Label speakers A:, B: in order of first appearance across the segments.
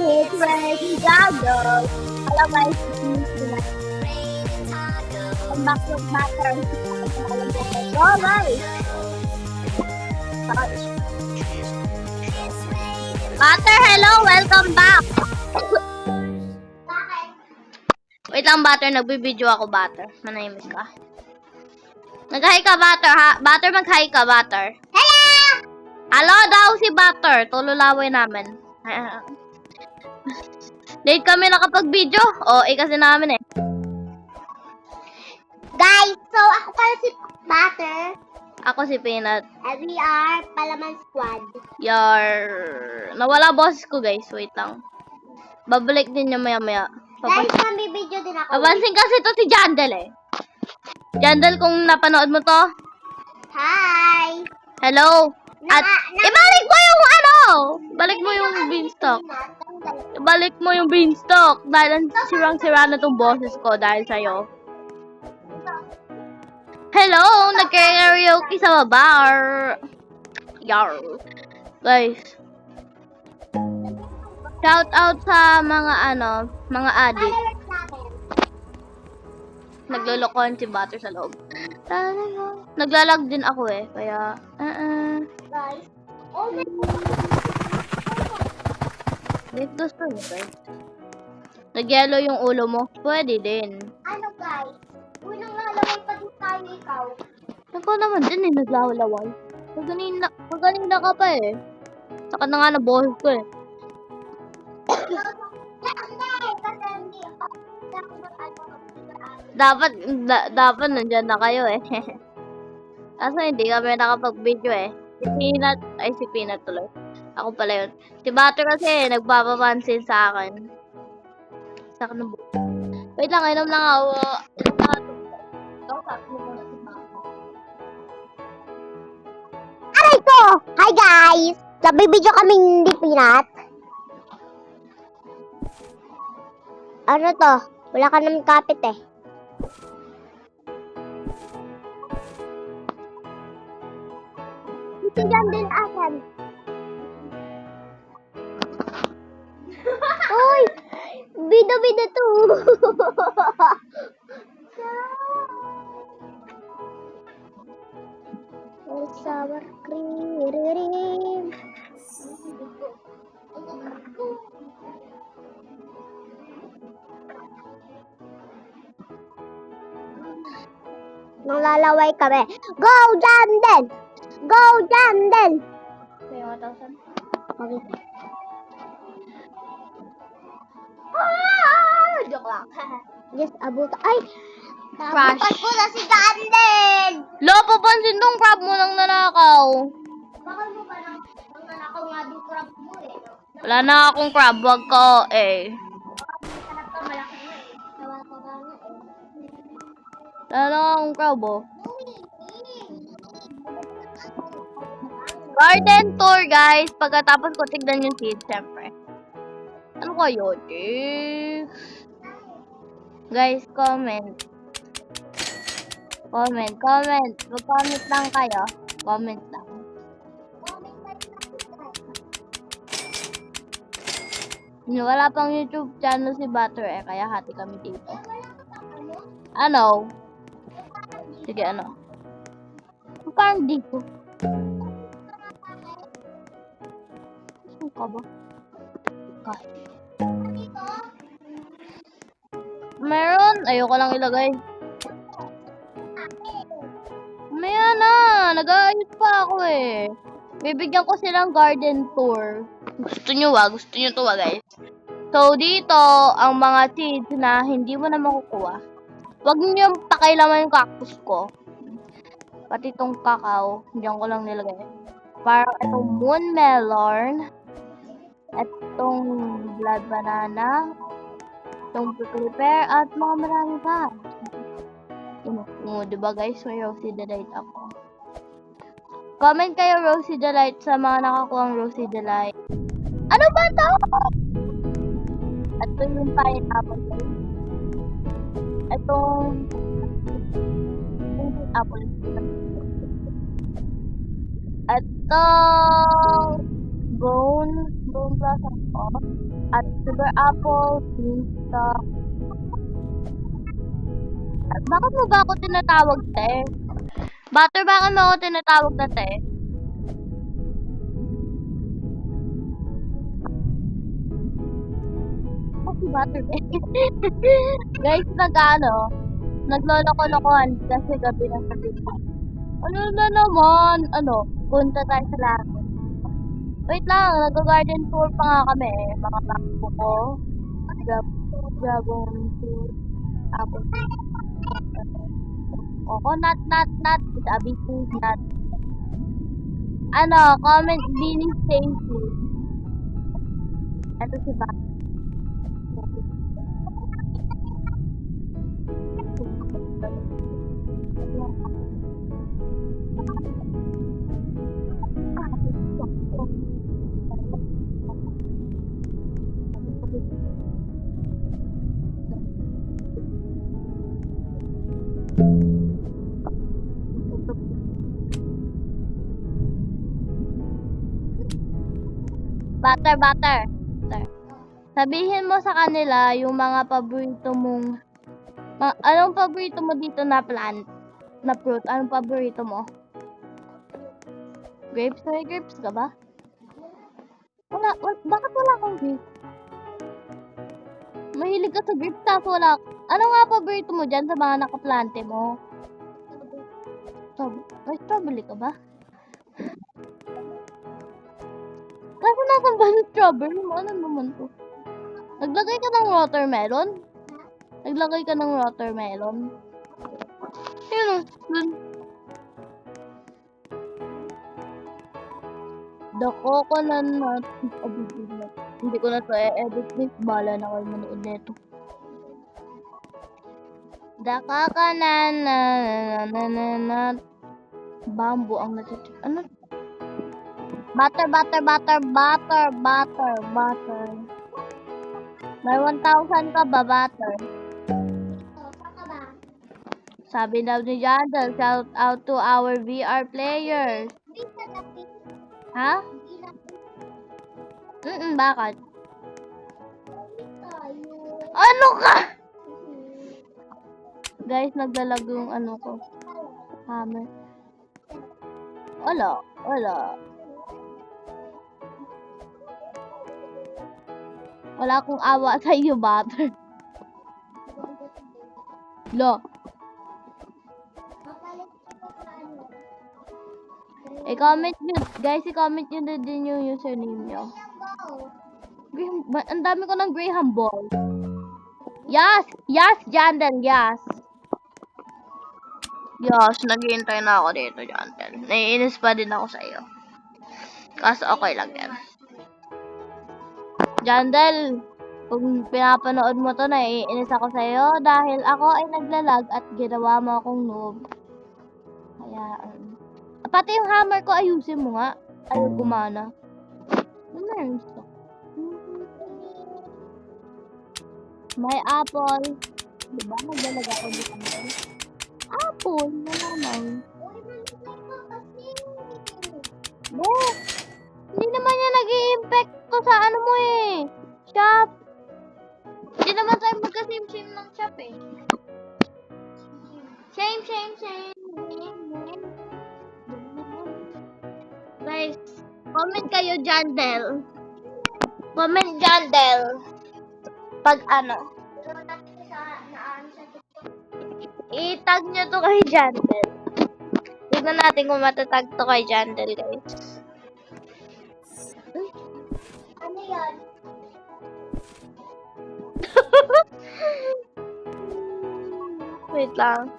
A: It's raining jungle. Hello guys, welcome back to Matter. Go guys. Matter, hello, welcome back. Wait lang, Butter, nagbibideo ako, Butter. Manahimik ka. Nag-hi ka, Butter, ha? Butter, mag-hi ka, Butter.
B: Hello!
A: Hello daw si Butter. Tululaway namin. Late kami nakapag-video. O, kasi namin eh.
B: Guys, so ako pala si Butter.
A: Ako si Peanut.
B: And we are Palaman Squad.
A: Nawala boses ko, guys. Wait lang. Babalik din niya maya-maya.
B: Guys, may video din ako.
A: Papansin kasi to si Jandel eh. Jandel, kung napanood mo to.
B: Hi!
A: Hello. At ibalik mo yung balik mo yung beanstalk. Ibalik mo yung beanstalk. Dahil sirang-sira na tong boses ko dahil sa'yo. Hello! Nagka-karaoke sa baba or... Yar. Guys. Shout out sa mga mga addict. Naglolokohan si Butter sa loob. Naglalag din ako eh, kaya
B: Guys,
A: wait, gusto niyo guys. Nag-yellow yung ulo mo, pwede din.
B: ano guys? Unang lalaway pa din tayo ikaw.
A: Ako naman din eh, naglalaway. Maganina ka pa eh. Saka na nga na boses ko eh. Dapat nandyan na kayo eh. Kaso hindi kami nakapag-video eh. Si Peanut tuloy. Ako pala yun. Si Butter kasi nagpapapansin sa akin. Sa akin ng buhay. Wait lang, inom lang ako.
B: Aray ko! Hi guys! Nagbibideo kaming hindi Peanut. Ano to? Wala ka naman kapit eh. Ito dyan din asan. Uy! Bida-bida to! Sour cream. Nang lalaway kami. Go, Jandel! Go, Jandel!
A: Kaya 1,000.
B: Okay.
A: Joke lang.
B: Just abot. Ay!
A: Crush.
B: Nabutan ko na si Jandel!
A: Lo, papansin tong crab mo nang nanakaw.
B: Bakal mo ba nang nanakaw nga din crab mo eh?
A: Wala na akong crab, wag ko eh.
B: Sarap ka malaki mo eh. Nawala ka nga eh.
A: Wala na akong crab oh. Garden tour guys. Pagkatapos ko tignan yung seed, syempre. Ano kayo, chicks? Guys, comment. Mag-comment lang kayo. Comment lang. Wala pang YouTube channel si Butter eh, kaya hati kami dito. Ano? Sige, ano? Parang dito. Saan ka ba? Meron. Ayoko lang ilagay. Maya na. Nag-aayos pa ako eh. Bibigyan ko silang garden tour. Gusto nyo to guys. So, dito, ang mga seeds na hindi mo na makukuha. Huwag nyo pakailaman yung cactus ko. Pati itong kakao. Diyan ko lang nilagay. Parang itong moon melon. Itong blood banana. Itong prickly pear. At mga marami pa. Diba guys? May Rosy Delight ako. Comment kayo Rosy Delight sa mga nakakuha ng Rosy Delight. Ano ba to? Ito yung pineapple. Itong apple. Itong bone Oh. At sugar apple, beanstalk. Bakit mo ba ako tinatawag, te? Butter, bakit mo ako tinatawag na, te? Si Butter, guys, nagloloko-lokohan kasi gabi na sa dito. Ano na naman? Punta tayo sa langit. Wait lang, nag-garden tour pa nga kami eh. Mga bangko ko. Dragon fruit. Apple. Coconut, nut. Sabi ko, nut. Comment Bini Stacy. Ito si Butter. Butter. Sabihin mo sa kanila yung mga paborito mong anong paborito mo dito na plant? Na fruit? Anong paborito mo? Grapes? May grapes ka ba? Bakit wala kang grapes? Mahilig ka sa grapes tapos wala. Ano nga paborito mo dyan sa mga nakaplante mo? May strawberry ka ba? Kasi nasan ba yung strawberry mo? Ano naman to? Naglagay ka ng watermelon? Yun. The coconut nut is a big nut. Hindi ko na to edit this. Bala na kayo manood nito. The coconut nut. Bamboo ang natitip. Ano? Butter. May 1,000 ka ba, butter? Sabi daw ni Jandel, shout out to our VR players. Ha? Bakit? Ano ka? Guys, naglalag yung ko. Hammer. Wala. Wala akong awa sa iyo, butter. Lo. I-comment nyo. Guys, i-comment nyo na din yung username nyo. Ang dami ko ng Graham ball. Yes, Jandel, yes. Yes, naghihintay na ako dito, Jandel. Naiinis pa din ako sa iyo. Kaso okay lang yan. Jandel, kung pinapanood mo to, naiinis ako sa iyo dahil ako ay naglalag at ginawa mo akong noob. Kaya, pati yung hammer ko, ayusin mo nga. Ayaw gumana. Ano na yung stock? May apple. Diba? Naglalag ako dito. Apple na naman. Hindi naman yan nag-i-impact to sa ano mo eh. Shop. Hindi naman tayo magka-same ng shop eh. Same. Guys, comment kayo, Jandel. Pag i-tag nyo to kay Jandel. Tignan natin kung matatag to kay Jandel, guys. Ano yan? Wait lang.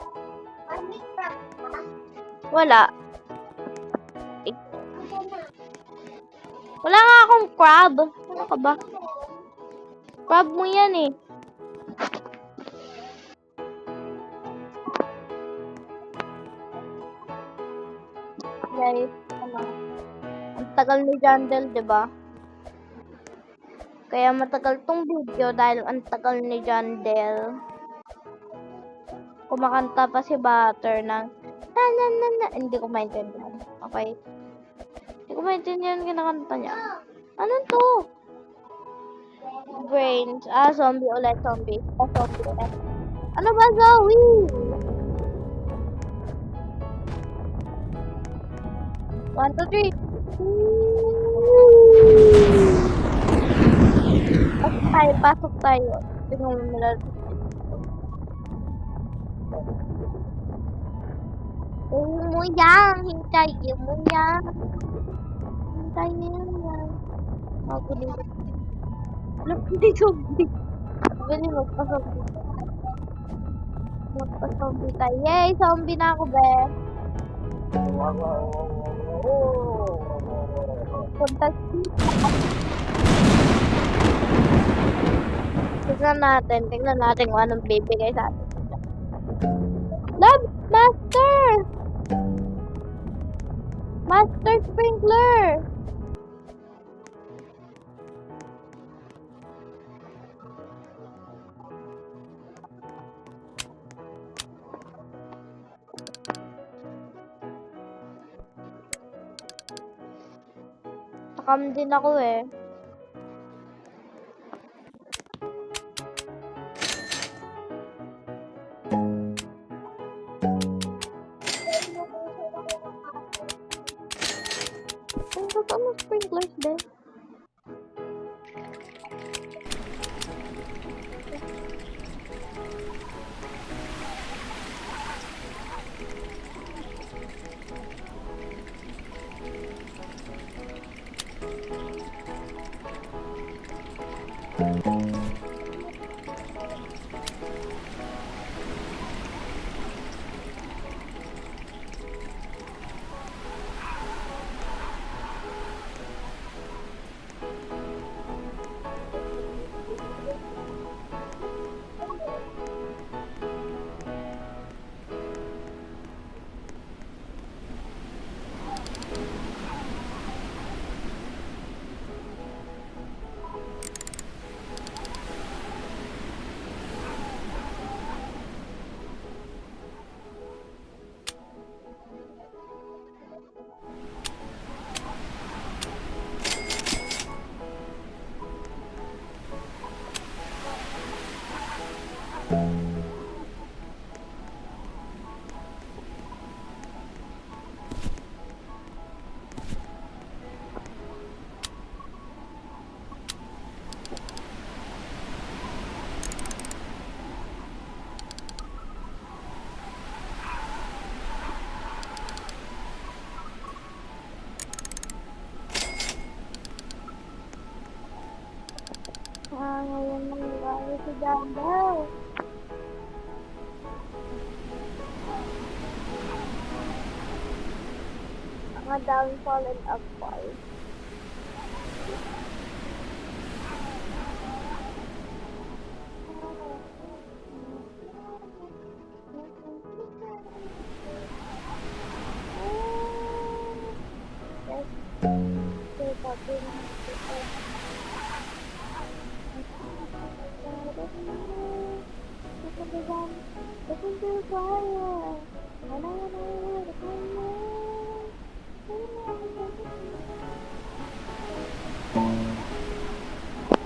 A: Wala. Wala nga akong crab. Ano ka ba? Crab mo yan eh. Guys, ang tagal ni Jandel, diba? Kaya matagal tong video dahil ang tagal ni Jandel. Kumakanta pa si Butter ng na. Hindi ko maintindihan. Okay? Hindi ko maintindihan kinakanta niya. Ano to? Brains. Zombie ulit, zombie. Zombie ulit. Ano ba, Zoe? 1, 2, 3. Pasok tayo. Tingnan mo nila. Mo yan. Hintayin mo yan. Hintayin mo yan. Mabulit. Alam ko hindi zombie. Bili magpa-zombie. Magpa-zombie tayo. Yay! Zombie na ako, be. Punta Tignan natin kung anong bibigay sa atin. Love Master! Master Sprinkler! Takam din ako eh. Ano sprinklers din? Ngayon nangyayari si Jambal. Mga downfall and upfall.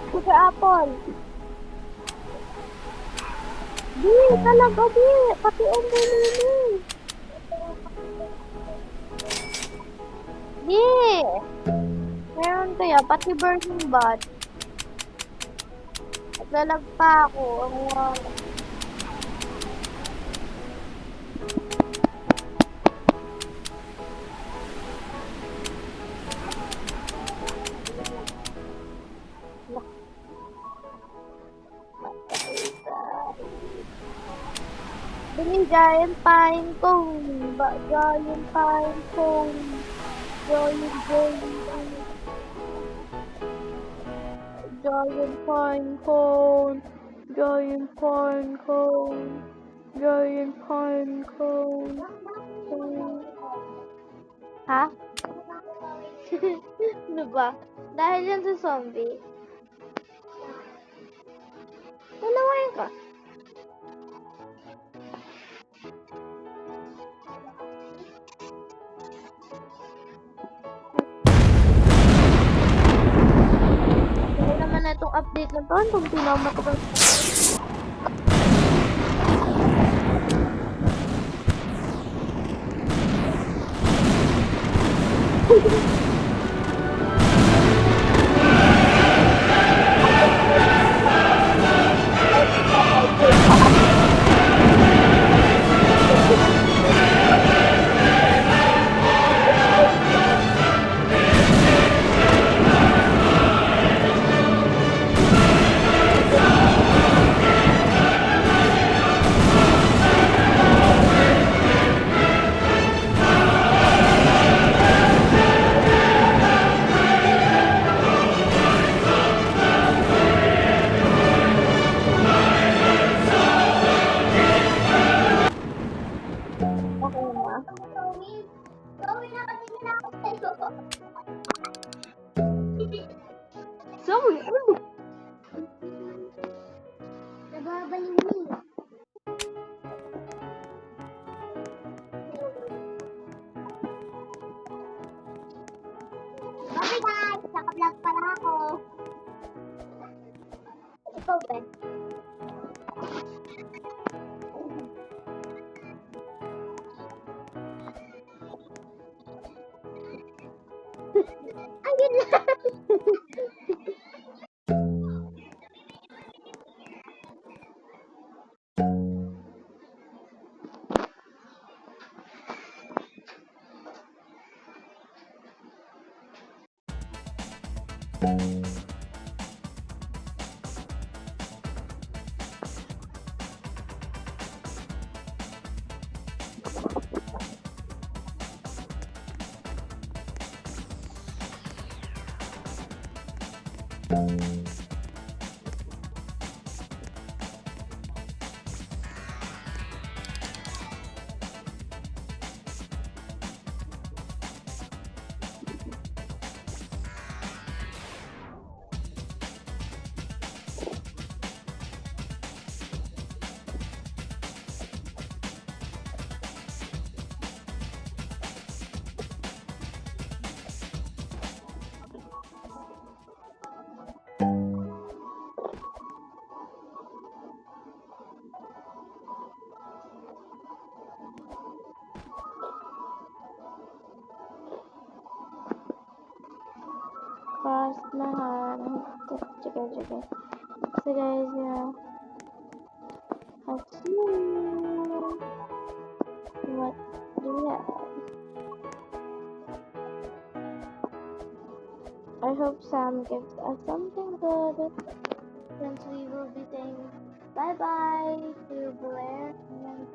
A: Sugar apple. Di, talaga di. Pati ang bulili. Di. Meron kaya, pati burning bat. Naglalag pa ako. Giant pine cone. Giant pine cone. Giant pine cone. Giant pine cone. Giant pine cone. Ha? Ano ba? Dahil yan sa zombie. Nalawayan ka. Hindi naman na itong update ganito. Itong pinamatagal. Okay na.
B: Gawin na kasi nila ako sa'yo.
A: Zoe, ano ba?
B: Nababaliw niya. Bye guys! Naka-vlog pala ako. Ikaw, Ben. Ayun lang.
A: Fast mahal. Sige. So guys, yeah. I'll see you. What do we have? I hope Sam gives us something good. Since we will be saying bye-bye to Blair and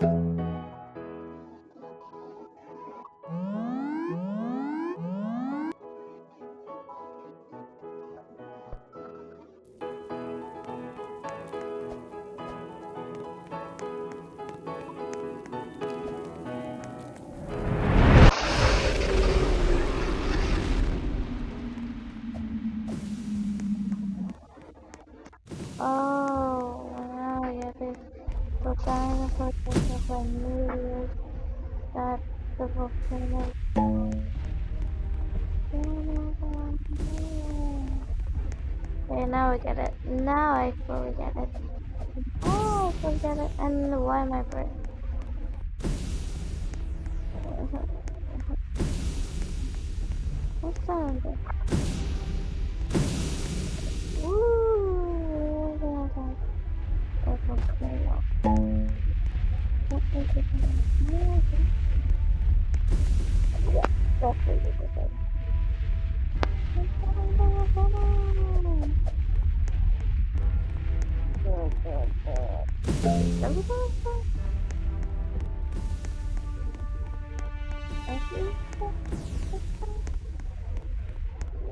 A: Oh, now I get it. The kind of purpose of a new year that the volcano. Okay, now we get it. Now I fully get it. Oh, I fully get it. And why am I brave? What's that? Ooh, a volcano. What is it? Yeah, that's really good.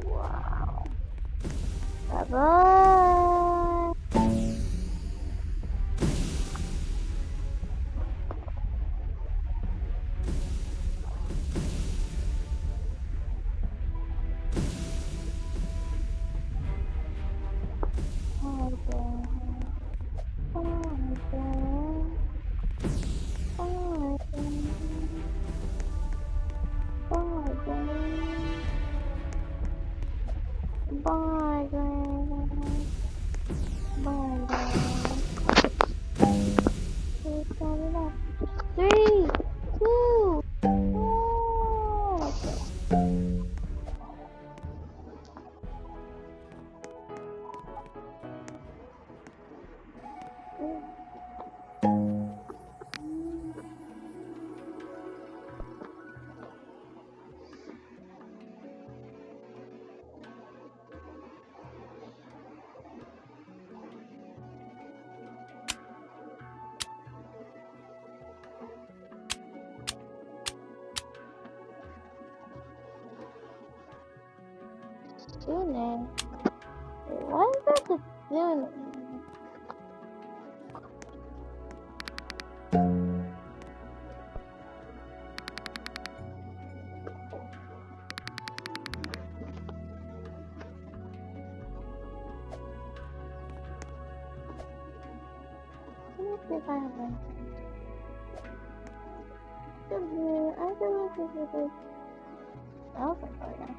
A: Wow. Bye-bye. Bye, Granny. Bye, Granny. Three, two, one. Sooner. Why is that the sooner? Let me see if I have one. I don't know if this. Oh, yeah.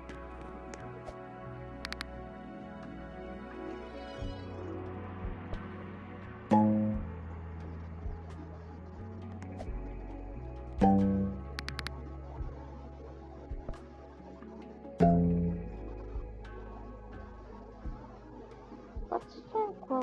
A: What's tranquil?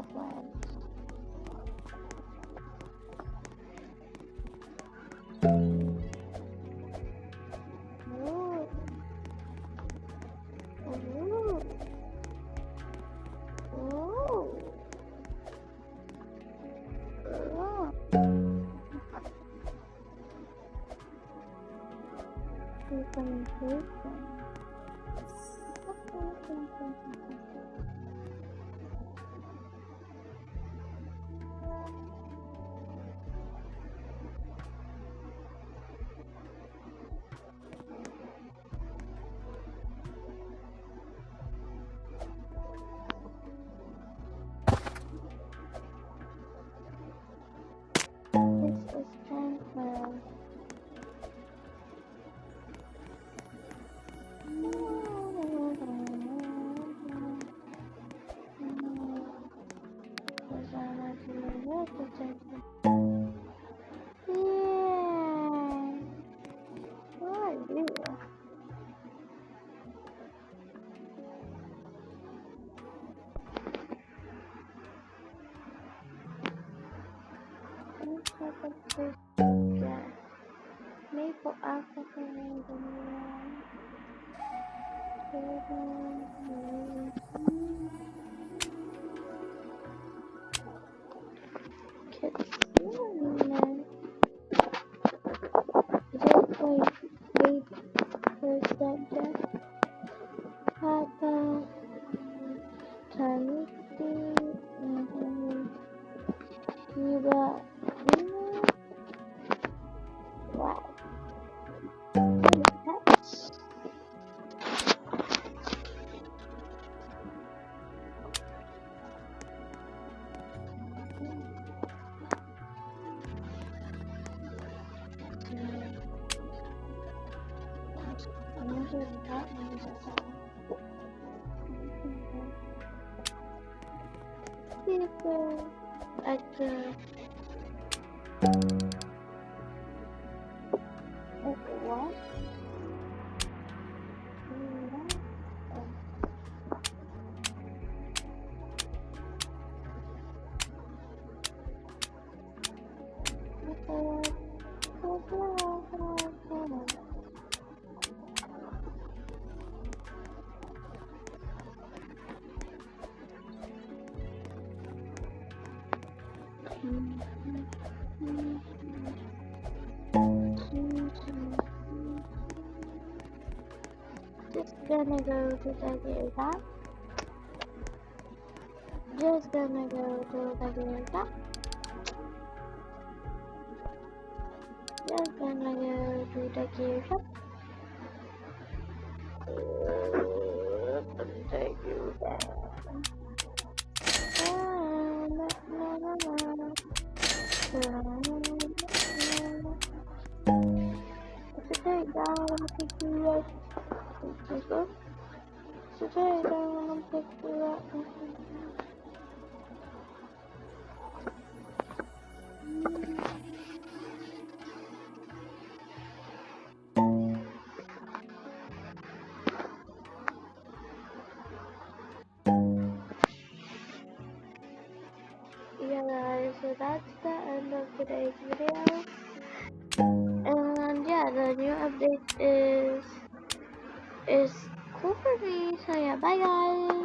A: This is tranquil. Maple Africa kids.
B: What? Just gonna go to the gear. Just gonna go to the gear. Just gonna go to the gear shop. Take you down. It's a take down, I'm take you up. Let's go. It's a take down, I'm take you up. Yeah guys, so that's the end of today's video. And yeah, the new update is cool for me. So yeah, bye guys.